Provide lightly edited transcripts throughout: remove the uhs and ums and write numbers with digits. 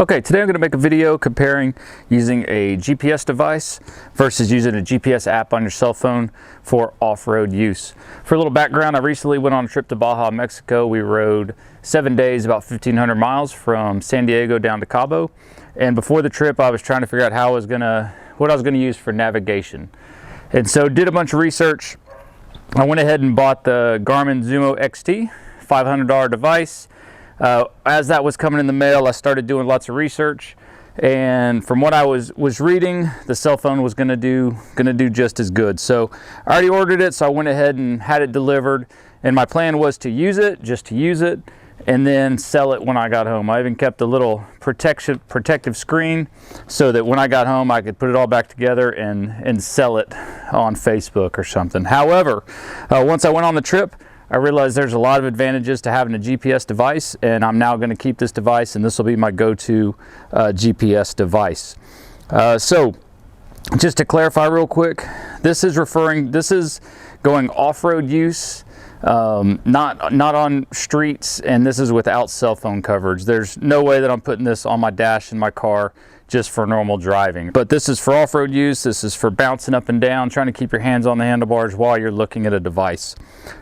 Okay, today I'm going to make a video comparing using a GPS device versus using a GPS app on your cell phone for off-road use. For a little background, I recently went on a trip to Baja, Mexico. We rode 7 days, about 1,500 miles from San Diego down to Cabo. And before the trip, I was trying to figure out what I was going to use for navigation. And so did a bunch of research. I went ahead and bought the Garmin Zumo XT, $500 device. As that was coming in the mail, I started doing lots of research, and from what I was reading, the cell phone was gonna do just as good. So I already ordered it, so I went ahead and had it delivered, and my plan was to use it, just to use it, and then sell it when I got home. I even kept a little protective screen so that when I got home I could put it all back together and sell it on Facebook or something. However, once I went on the trip, I realized there's a lot of advantages to having a GPS device, and I'm now going to keep this device, and this will be my go-to GPS device. So just to clarify real quick, this is going off-road use, not on streets, and this is without cell phone coverage. There's no way that I'm putting this on my dash in my car just for normal driving. But this is for off-road use. This is for bouncing up and down, trying to keep your hands on the handlebars while you're looking at a device.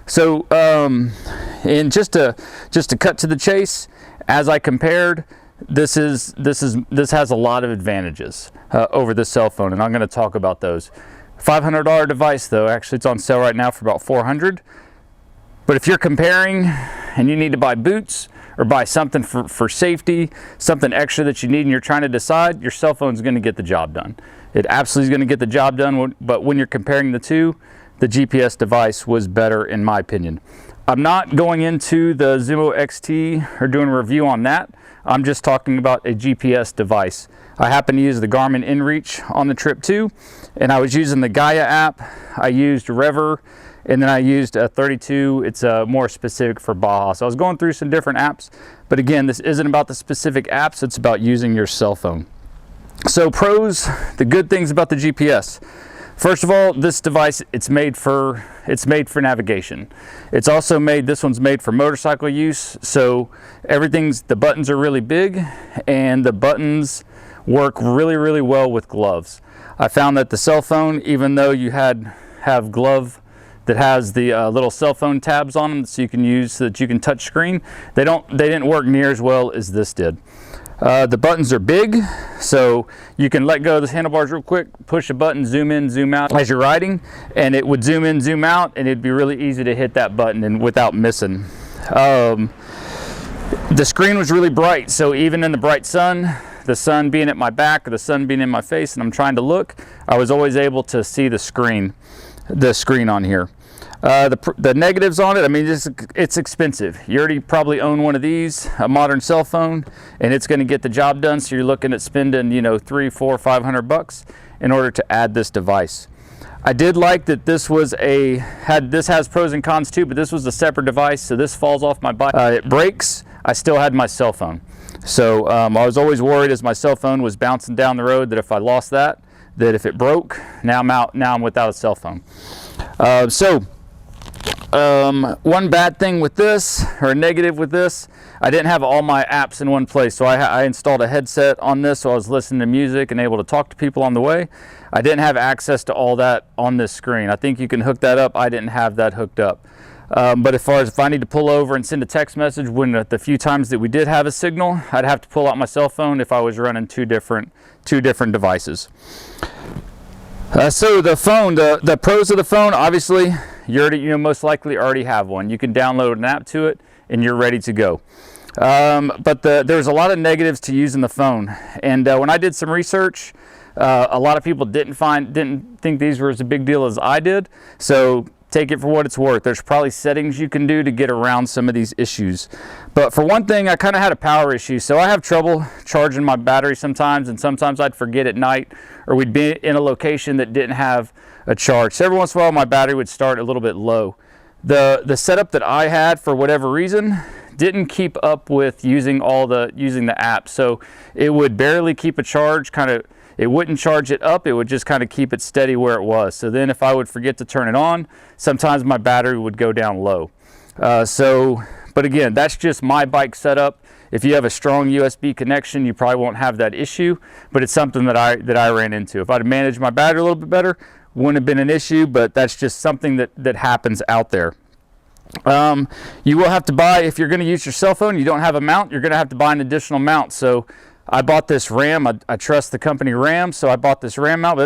So, and just to cut to the chase, as I compared, this has a lot of advantages over the cell phone, and I'm going to talk about those. $500 device though, actually it's on sale right now for about $400. But if you're comparing and you need to buy boots or buy something for safety, something extra that you need, and you're trying to decide, your cell phone is going to get the job done. It absolutely is going to get the job done, but when you're comparing the two, the GPS device was better in my opinion. I'm not going into the Zumo XT or doing a review on that. I'm just talking about a GPS device. I happen to use the Garmin InReach on the trip too, and I was using the Gaia app. I used Rever, and then I used a 32. It's more specific for Baja. So I was going through some different apps, but again, this isn't about the specific apps, it's about using your cell phone. So pros, the good things about the GPS. First of all, this device, it's made for navigation. It's also this one's made for motorcycle use, so the buttons are really big, and the buttons work really well with gloves. I found that the cell phone, even though you have glove that has the little cell phone tabs on them so that you can touch screen, they didn't work near as well as this did. The buttons are big, so you can let go of the handlebars real quick, push a button, zoom in, zoom out as you're riding, and it would zoom in, zoom out, and it'd be really easy to hit that button and without missing. The screen was really bright, so even in the bright sun, the sun being at my back or the sun being in my face and I'm trying to look, I was always able to see the screen on here. The negatives on it, I mean, it's expensive. You already probably own one of these, a modern cell phone, and it's going to get the job done. So you're looking at spending, $300, $400, $500 in order to add this device. I did like that this has pros and cons too, but this was a separate device, so this falls off my bike. It breaks. I still had my cell phone, so I was always worried as my cell phone was bouncing down the road that if I lost that if it broke, now I'm without a cell phone. One bad thing with this, or a negative with this, I didn't have all my apps in one place. So I installed a headset on this, so I was listening to music and able to talk to people on the way. I didn't have access to all that on this screen. I think you can hook that up. I didn't have that hooked up. But as far as if I need to pull over and send a text message, the few times that we did have a signal, I'd have to pull out my cell phone if I was running two different devices. So the phone, the pros of the phone, obviously, you most likely already have one. You can download an app to it and you're ready to go. But there's a lot of negatives to using the phone. And when I did some research, a lot of people didn't think these were as a big deal as I did. So take it for what it's worth. There's probably settings you can do to get around some of these issues. But for one thing, I kind of had a power issue. So I have trouble charging my battery sometimes, and sometimes I'd forget at night, or we'd be in a location that didn't have a charge. So every once in a while my battery would start a little bit low. The setup that I had, for whatever reason, didn't keep up with using the apps. So it would barely keep a charge, it wouldn't charge it up, it would just kind of keep it steady where it was. So then if I would forget to turn it on, sometimes my battery would go down low. But again, that's just my bike setup. If you have a strong USB connection, you probably won't have that issue, but it's something that I ran into. If I'd managed my battery a little bit better, wouldn't have been an issue, but that's just something that happens out there. You will have to buy, if you're going to use your cell phone, you don't have a mount, you're going to have to buy an additional mount. So I bought this RAM. I trust the company RAM, so I bought this RAM mount.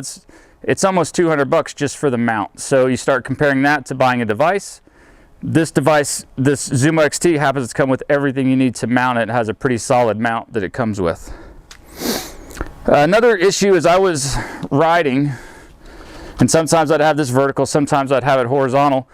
It's almost $200 just for the mount. So you start comparing that to buying a device. This device, this Zumo XT, happens to come with everything you need to mount it. It has a pretty solid mount that it comes with. Another issue is I was riding, and sometimes I'd have this vertical, sometimes I'd have it horizontal.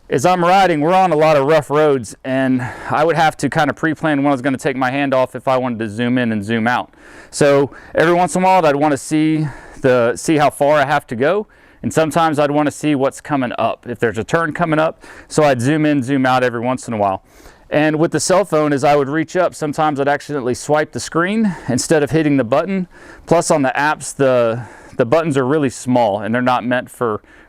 As I'm riding, we're on a lot of rough roads, and I would have to kind of pre-plan when I was going to take my hand off if I wanted to zoom in and zoom out. So every once in a while, I'd want to see how far I have to go. And sometimes I'd want to see what's coming up, if there's a turn coming up. So I'd zoom in, zoom out every once in a while. And with the cell phone, as I would reach up, sometimes I'd accidentally swipe the screen instead of hitting the button. Plus on the apps, the buttons are really small and they're not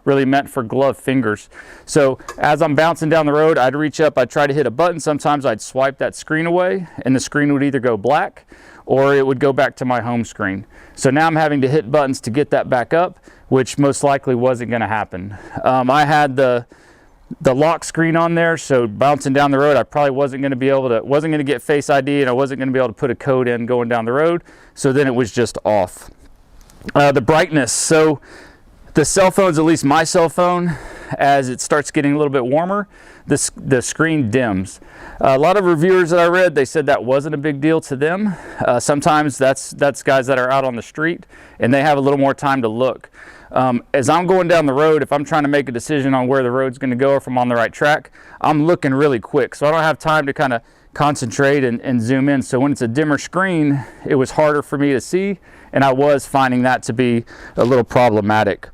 really meant for glove fingers. So as I'm bouncing down the road, I'd reach up, I'd try to hit a button. Sometimes I'd swipe that screen away and the screen would either go black or it would go back to my home screen. So now I'm having to hit buttons to get that back up, which most likely wasn't going to happen. I had the lock screen on there, so bouncing down the road, I probably wasn't going to get Face ID, and I wasn't going to be able to put a code in going down the road. So then it was just off. The brightness. So the cell phones, at least my cell phone, as it starts getting a little bit warmer, the screen dims. A lot of reviewers that I read, they said that wasn't a big deal to them. Sometimes that's guys that are out on the street and they have a little more time to look. As I'm going down the road, if I'm trying to make a decision on where the road's going to go, or if I'm on the right track, I'm looking really quick. So I don't have time to kind of concentrate and zoom in. So when it's a dimmer screen, it was harder for me to see, and I was finding that to be a little problematic.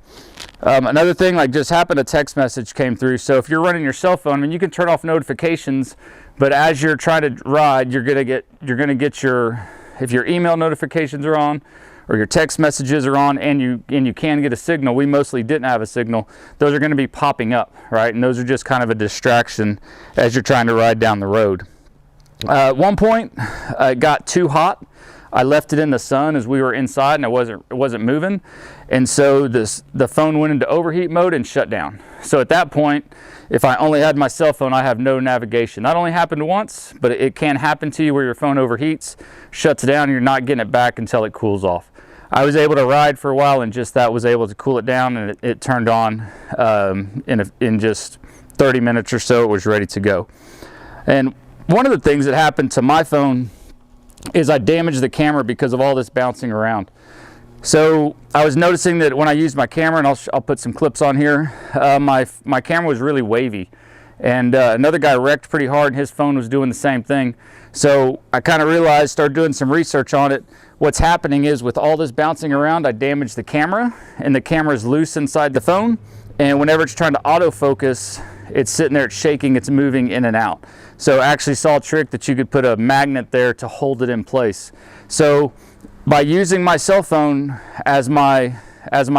Another thing, like just happened, a text message came through. So if you're running your cell phone, I mean, you can turn off notifications, but as you're trying to ride, you're gonna get if your email notifications are on or your text messages are on, and you can get a signal. We mostly didn't have a signal. Those are going to be popping up, right? And those are just kind of a distraction as you're trying to ride down the road. At one point, it got too hot. I left it in the sun as we were inside, and it wasn't moving, and so the phone went into overheat mode and shut down. So at that point, if I only had my cell phone, I have no navigation. That only happened once, but it can happen to you where your phone overheats, shuts down, and you're not getting it back until it cools off. I was able to ride for a while, and just that was able to cool it down, and it turned on in just 30 minutes or so. It was ready to go. And one of the things that happened to my phone is I damaged the camera because of all this bouncing around. So I was noticing that when I used my camera, and I'll put some clips on here, my camera was really wavy, and another guy wrecked pretty hard and his phone was doing the same thing. So I kind of realized, started doing some research on it. What's happening is with all this bouncing around, I damaged the camera, and the camera is loose inside the phone, and whenever it's trying to autofocus, it's sitting there, it's shaking, it's moving in and out. So I actually saw a trick that you could put a magnet there to hold it in place. So by using my cell phone as my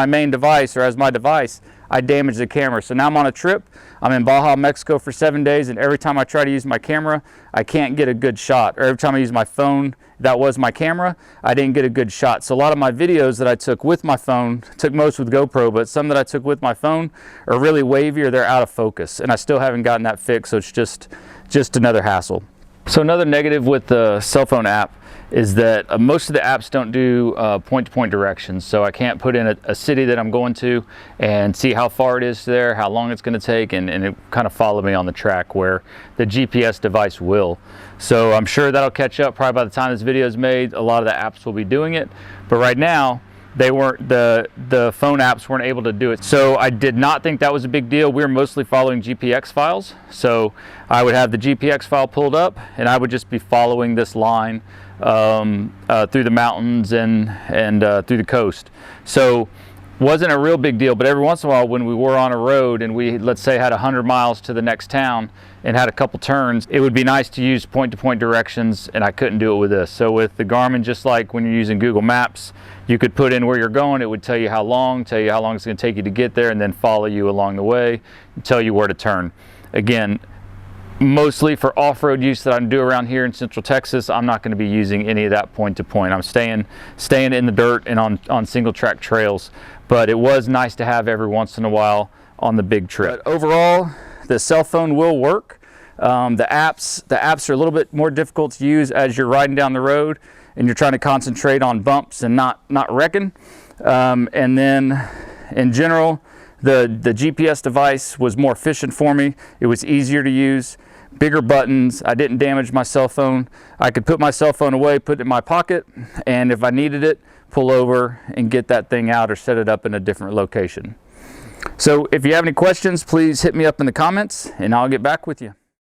main device, or as my device, I damaged the camera. So now I'm on a trip. I'm in Baja, Mexico for 7 days, and every time I try to use my camera, I can't get a good shot. Or every time I use my phone, that was my camera, I didn't get a good shot. So a lot of my videos that I took with my phone, took most with GoPro, but some that I took with my phone are really wavy or they're out of focus. And I still haven't gotten that fixed, so it's just another hassle. So another negative with the cell phone app is that most of the apps don't do point-to-point directions. So I can't put in a city that I'm going to and see how far it is there, how long it's going to take, and it kind of follow me on the track, where the GPS device will. So I'm sure that'll catch up probably by the time this video is made. A lot of the apps will be doing it, but right now they weren't, the phone apps weren't able to do it. So I did not think that was a big deal. We're mostly following GPX files. So I would have the GPX file pulled up and I would just be following this line through the mountains and through the coast. So wasn't a real big deal, but every once in a while when we were on a road and we, let's say, had 100 miles to the next town and had a couple turns, it would be nice to use point-to-point directions, and I couldn't do it with this. So with the Garmin, just like when you're using Google Maps, you could put in where you're going, it would tell you how long it's going to take you to get there, and then follow you along the way and tell you where to turn. Again, mostly for off-road use that I do around here in Central Texas, I'm not going to be using any of that point to point. I'm staying in the dirt and on single track trails, but it was nice to have every once in a while on the big trip. But overall, the cell phone will work. The apps are a little bit more difficult to use as you're riding down the road and you're trying to concentrate on bumps and not wrecking. And then in general, the GPS device was more efficient for me. It was easier to use, bigger buttons. I didn't damage my cell phone. I could put my cell phone away, put it in my pocket, and if I needed it, pull over and get that thing out or set it up in a different location. So if you have any questions, please hit me up in the comments and I'll get back with you.